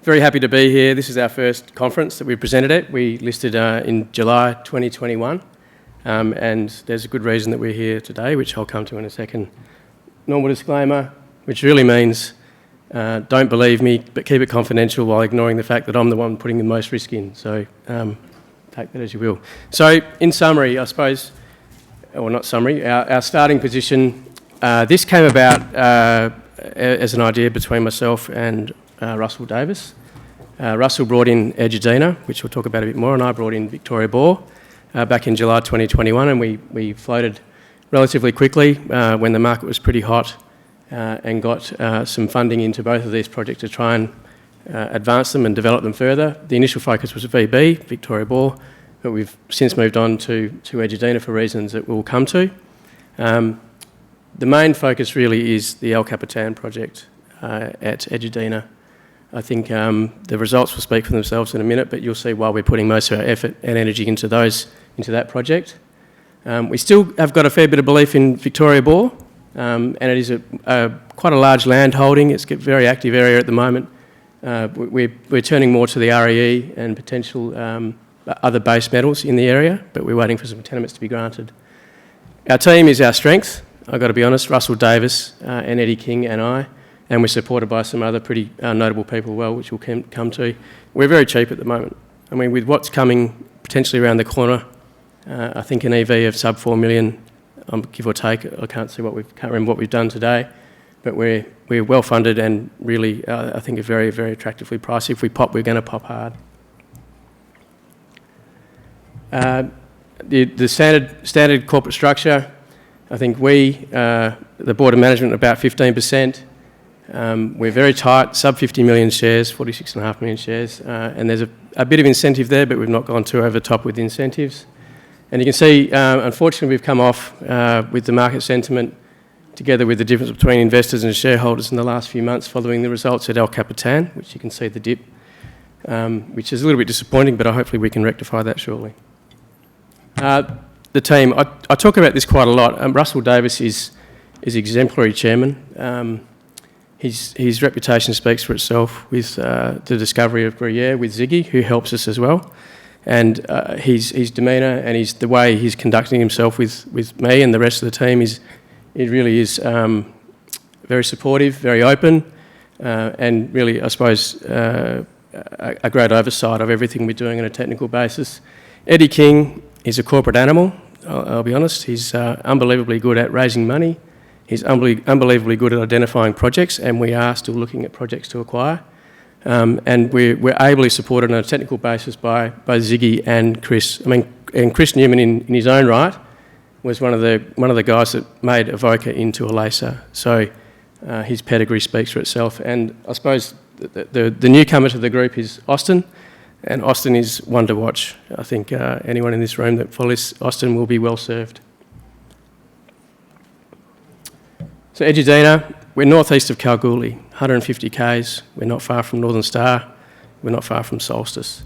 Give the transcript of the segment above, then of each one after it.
Very happy to be here. This is our first conference that we presented at. We listed in July 2021, and there's a good reason that we're here today, which I'll come to in a second. Normal disclaimer, which really means don't believe me, but keep it confidential while ignoring the fact that I'm the one putting the most risk in. So take that as you will. So in summary, I suppose, or not summary, our starting position, this came about as an idea between myself and Russell Davis. Russell brought in Edudina, which we'll talk about a bit more, and I brought in Victoria Boar back in July 2021, and we floated relatively quickly when the market was pretty hot and got some funding into both of these projects to try and advance them and develop them further. The initial focus was VB, Victoria Boar, but we've since moved on to Edudina for reasons that we'll come to. The main focus really is the El Capitan project at Edudina. I think the results will speak for themselves in a minute, but you'll see why we're putting most of our effort and energy into that project. We still have got a fair bit of belief in Victoria Boar, and it is quite a large land holding. It's a very active area at the moment. We're turning more to the REE and potential other base metals in the area, but we're waiting for some tenements to be granted. Our team is our strength, I've got to be honest, Russell Davis and Eddie King and I, and we're supported by some other pretty notable people as well, which we'll come to. We're very cheap at the moment. I mean, with what's coming potentially around the corner, I think an EV of sub 4 million, give or take, I can't remember what we've done today, but we're well funded and really, I think, very, very attractively priced. If we pop, we're going to pop hard. The standard corporate structure, I think the board of management, about 15%. We're very tight, sub 50 million shares, 46.5 million shares, and there's a bit of incentive there, but we've not gone too over the top with incentives. And you can see, unfortunately, we've come off with the market sentiment, together with the difference between investors and shareholders in the last few months following the results at El Capitan, which you can see the dip, which is a little bit disappointing, but hopefully we can rectify that shortly. The team, I talk about this quite a lot. Russell Davis is exemplary chairman. His reputation speaks for itself with the discovery of Gruyere with Ziggy, who helps us as well. And his demeanour and the way he's conducting himself with me and the rest of the team it really is very supportive, very open, and really, I suppose, a great oversight of everything we're doing on a technical basis. Eddie King is a corporate animal, I'll be honest. He's unbelievably good at raising money. He's unbelievably good at identifying projects, and we are still looking at projects to acquire. And we're ably supported on a technical basis by Ziggy and Chris. I mean, and Chris Newman in his own right was one of the guys that made Avoca into a laser. So his pedigree speaks for itself. And I suppose the newcomer to the group is Austin, and Austin is one to watch. I think anyone in this room that follows Austin will be well served. So Edudina, we're northeast of Kalgoorlie, 150 k's. We're not far from Northern Star. We're not far from Solstice.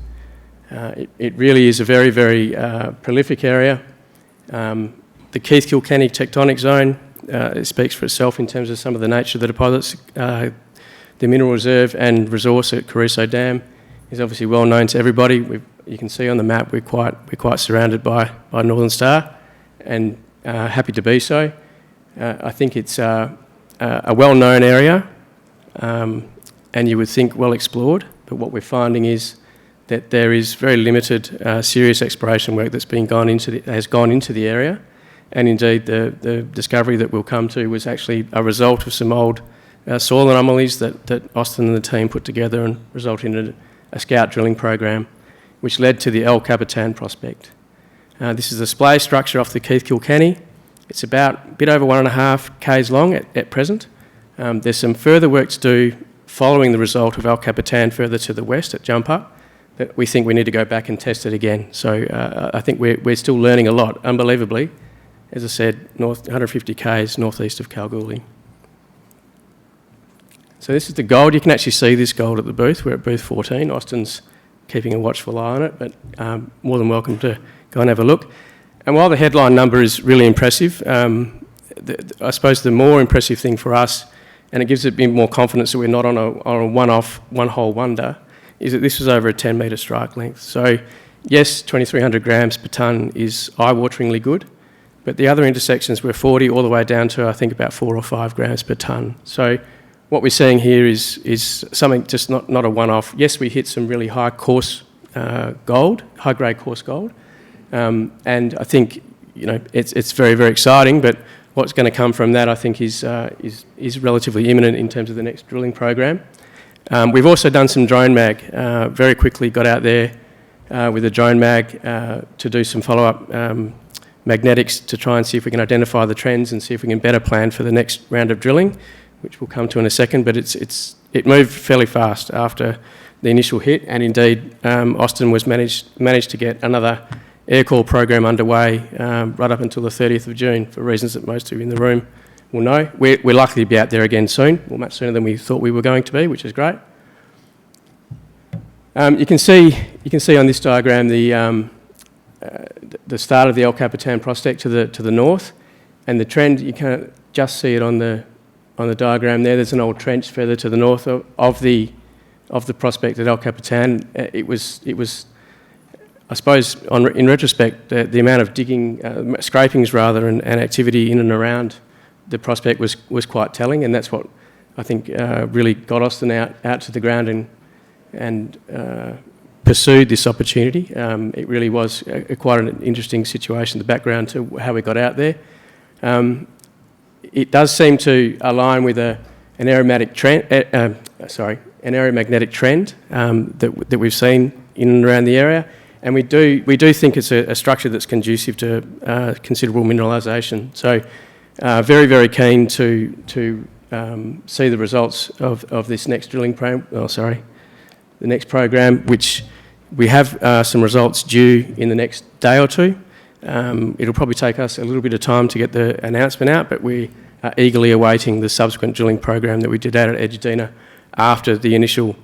It really is a very, very prolific area. The Keith Kilkenny tectonic zone, it speaks for itself in terms of some of the nature of the deposits. The mineral reserve and resource at Caruso Dam is obviously well known to everybody. You can see on the map we're quite surrounded by Northern Star, and happy to be so. I think it's a well-known area, and you would think well explored, but what we're finding is that there is very limited serious exploration work has gone into the area, and indeed the discovery that we'll come to was actually a result of some old soil anomalies that Austin and the team put together and resulted in a scout drilling program, which led to the El Capitan prospect. This is a splay structure off the Keith Kilkenny. It's about a bit over 1.5 k's long at present. There's some further work to do following the result of El Capitan further to the west at Jump Up, but we think we need to go back and test it again. So I think we're still learning a lot, unbelievably. As I said, 150 k's northeast of Kalgoorlie. So this is the gold. You can actually see this gold at the booth. We're at booth 14. Austin's keeping a watchful eye on it, but more than welcome to go and have a look. And while the headline number is really impressive, I suppose the more impressive thing for us, and it gives it a bit more confidence that we're not on a one-off, one-hole wonder, is that this was over a 10-metre strike length. So, yes, 2,300 grams per tonne is eye-wateringly good, but the other intersections were 40 all the way down to, I think, about 4 or 5 grams per tonne. So what we're seeing here is something just not a one-off. Yes, we hit some really high coarse gold, high-grade coarse gold, and I think it's very, very exciting, but what's going to come from that, I think, is relatively imminent in terms of the next drilling program. We've also done some drone mag. Very quickly got out there with a drone mag to do some follow-up magnetics to try and see if we can identify the trends and see if we can better plan for the next round of drilling, which we'll come to in a second. But it moved fairly fast after the initial hit, and indeed Austin was managed to get another air core program underway right up until the 30th of June, for reasons that most of you in the room will know. We're likely to be out there again soon, well, much sooner than we thought we were going to be, which is great. You can see on this diagram the start of the El Capitan prospect to the north, and the trend, you can't just see it on the diagram there. There's an old trench further to the north of the prospect at El Capitan. It was I suppose in retrospect the amount of digging, scrapings rather, and activity in and around the prospect was quite telling, and that's what I think really got Austin out to the ground and pursued this opportunity. It really was quite an interesting situation, the background to how we got out there. It does seem to align with an aeromagnetic trend that we've seen in and around the area, and we do think it's a structure that's conducive to considerable mineralisation. So, very, very keen to see the results of this next drilling the next program, which we have some results due in the next day or two. It'll probably take us a little bit of time to get the announcement out, but we are eagerly awaiting the subsequent drilling program that we did out at Edgedina after the initial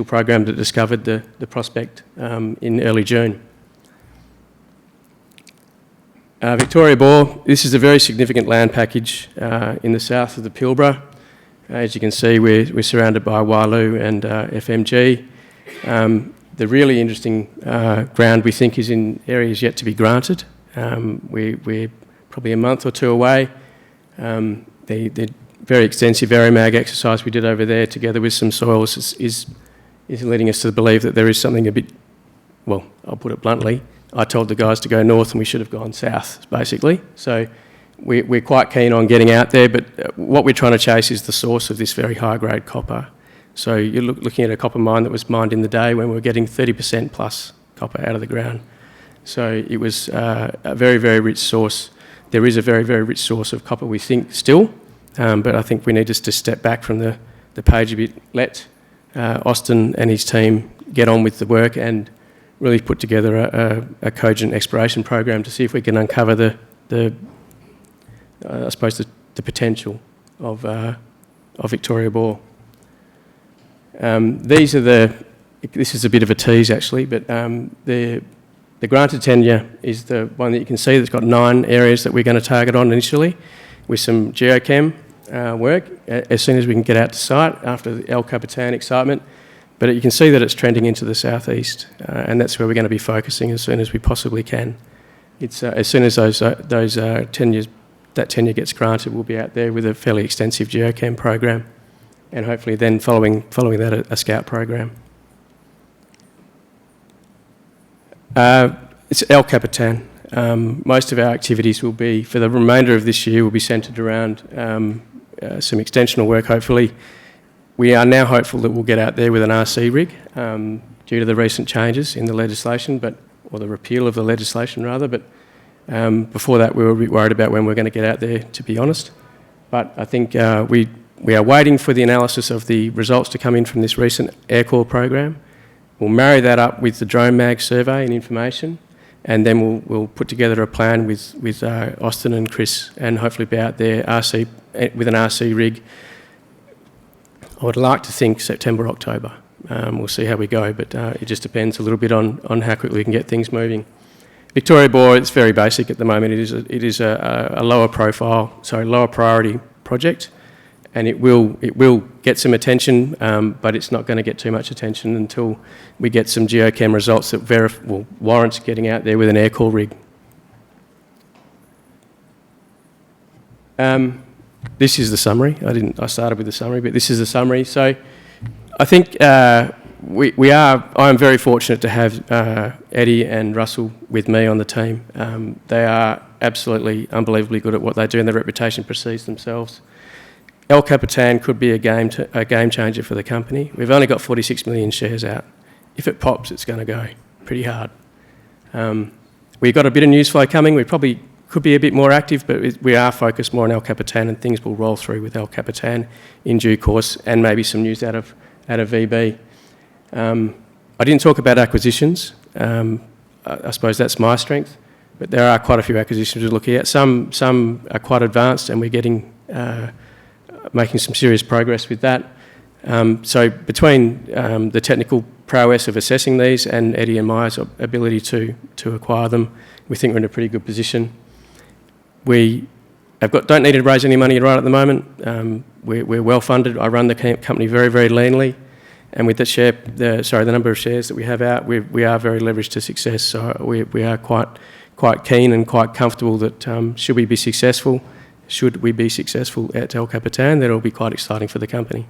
program that discovered the prospect in early June. Victoria Bore, this is a very significant land package in the south of the Pilbara. As you can see, we're surrounded by Wyloo and FMG. The really interesting ground, we think, is in areas yet to be granted. We're probably a month or two away. The very extensive aeromag exercise we did over there, together with some soils, is leading us to believe that there is something a bit, well, I'll put it bluntly, I told the guys to go north and we should have gone south, basically. So we're quite keen on getting out there, but what we're trying to chase is the source of this very high-grade copper. So you're looking at a copper mine that was mined in the day when we were getting 30% plus copper out of the ground. So it was a very, very rich source. There is a very, very rich source of copper, we think, still, but I think we need just to step back from the page a bit, let Austin and his team get on with the work and really put together a cogent exploration program to see if we can uncover I suppose the potential of Victoria Bore. This is a bit of a tease actually, but the granted tenure is the one that you can see that's got 9 areas that we're going to target on initially, with some geochem work as soon as we can get out to site after the El Capitan excitement. But you can see that it's trending into the southeast, and that's where we're going to be focusing as soon as we possibly can. It's as soon as that tenure gets granted, we'll be out there with a fairly extensive geochem program, and hopefully then following that a scout program. It's El Capitan. Most of our activities will be, for the remainder of this year, will be centred around some extensional work, hopefully. We are now hopeful that we'll get out there with an RC rig due to the recent changes in the legislation, or the repeal of the legislation rather, but before that we were a bit worried about when we're going to get out there, to be honest. But I think we are waiting for the analysis of the results to come in from this recent air core program. We'll marry that up with the drone mag survey and information, and then we'll put together a plan with Austin and Chris, and hopefully be out there with an RC rig. I would like to think September, October. We'll see how we go, but it just depends a little bit on how quickly we can get things moving. Victoria Bore, it's very basic at the moment. It is a lower priority project, and it will get some attention, but it's not going to get too much attention until we get some geochem results that warrants getting out there with an air core rig. This is the summary. I started with the summary, but this is the summary. So I think I am very fortunate to have Eddie and Russell with me on the team. They are absolutely unbelievably good at what they do, and their reputation precedes themselves. El Capitan could be a game changer for the company. We've only got 46 million shares out. If it pops, it's going to go pretty hard. We've got a bit of news flow coming. We probably could be a bit more active, but we are focused more on El Capitan, and things will roll through with El Capitan in due course, and maybe some news out of VB. I didn't talk about acquisitions. I suppose that's my strength, but there are quite a few acquisitions we're looking at. Some are quite advanced, and we're making some serious progress with that. So between the technical prowess of assessing these and Eddie and my ability to acquire them, we think we're in a pretty good position. We don't need to raise any money right at the moment. We're well funded. I run the company very, very leanly, and with the number of shares that we have out, we are very leveraged to success. So we are quite keen and quite comfortable that should we be successful at El Capitan, that'll be quite exciting for the company.